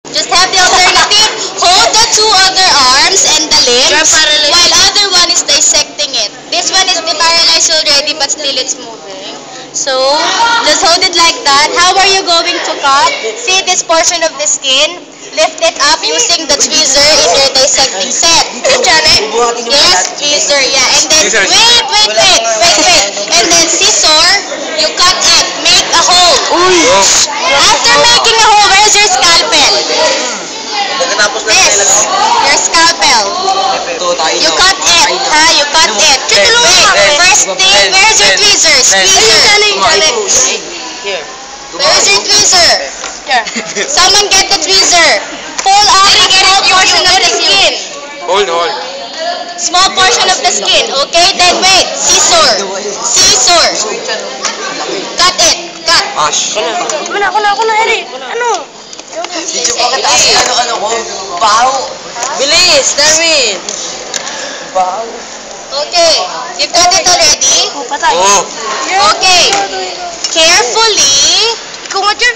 Just have the alternative. Hold the two other arms and the limbs, while other one is dissecting it. This one is demparalyzed already, but still it's moving. So, just hold it like that. How are you going to cut? See this portion of the skin? Lift it up using the tweezer in your dissecting set. Yes, tweezer, yeah. And then, wait. And then scissor, you cut it. Make a hole. After making a hole, where's your scalpel? This, your scalpel. You cut it, ha? You cut it. First thing, where's your tweezers? Where's your tweezer? Someone get the tweezer. Pull out a small portion of the skin. Hold. Small portion of the skin, okay? Then wait, scissor. Cut it, cut. Ash. Ako na, Eric. Ano? Dito pa kita kasi ano ko. Baho. Bilis, Darwin. Baho. Okay, you got it already? Patay. Oh. Okay, carefully.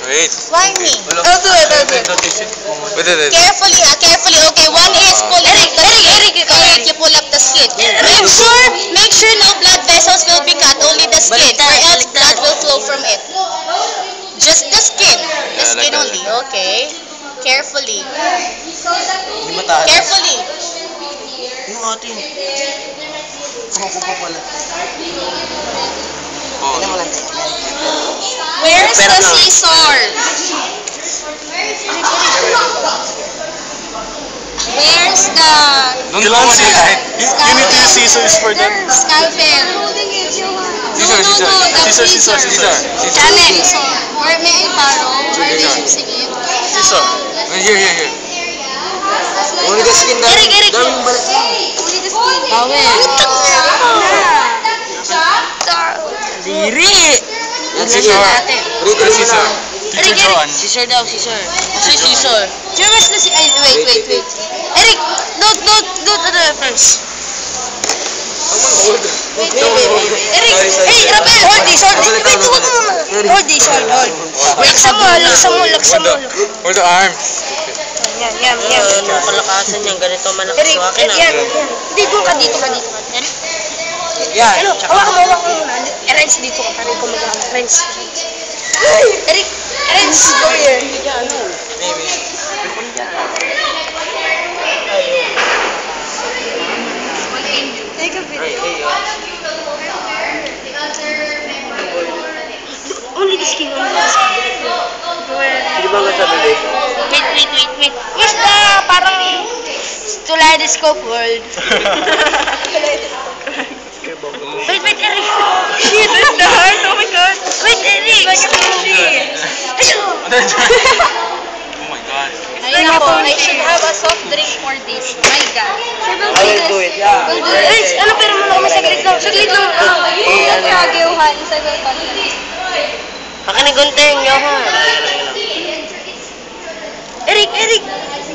Wait. Why me? I'll do it. Wait. Carefully. Okay, one is pulling up the skin. Eric, you pull up the skin. Make sure no blood vessels will be cut, only the skin, or else blood will flow from it. Just the skin. The skin only. Okay. Carefully. Hindi mataas. Carefully. Yung ating. Ako pa pala. Oh. Tignan mo lang. Where's the scissor? Where's the Don't say that. You need to use scissors for that. scalpel? Scissor. Janet, where may I borrow? Where are they using it? Scissor. Here. Only the skin na. Eric. Darwin balik. Only the skin. Diri. Yan, sige. Rito Scissor. Eric. Scissor daw. Scissor. Where's the wait. Eric, don't ano first. Eric, hey, Rabel, hold this. Wait, hold this. Laksan mo. Hold the arm. Yan. Palakasan niyan, ganito malakas Eric, sa akin. yan. Dito ka. Eric. Yan. Ano? Hawakan mo. Renz, dito ka. Parin ko mag-hawakan. Renz. Eric, Renz, go here. Maybe. Take a video. Hey. Only the skin. Hindi ba nga sabi, babe? Wait. Where's the parang kaleidoscope world? Wait, Eric. Shit, that's the heart. Oh my god. Wait, Eric. Oh my god. I should have a soft drink for this. My God. I will do it. Yeah. Eric, ano pero muna kami saglit lang. Kagiuhan sa gapan. Akin na gunteng, Johan. Eric,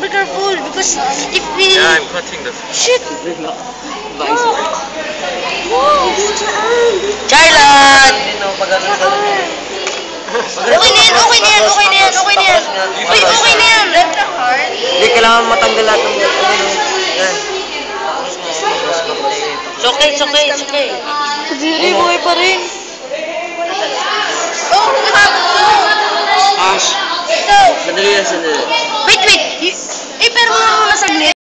be careful because if we... Yeah, I'm cutting the... Shit! Charlotte! Okay na yan. Wait, okay na yan. Hindi, kailangan matanggal lahat ng yan. It's okay. Hindi, buhay pa rin. Ash. Sandali. Wait. Pero muna saglit.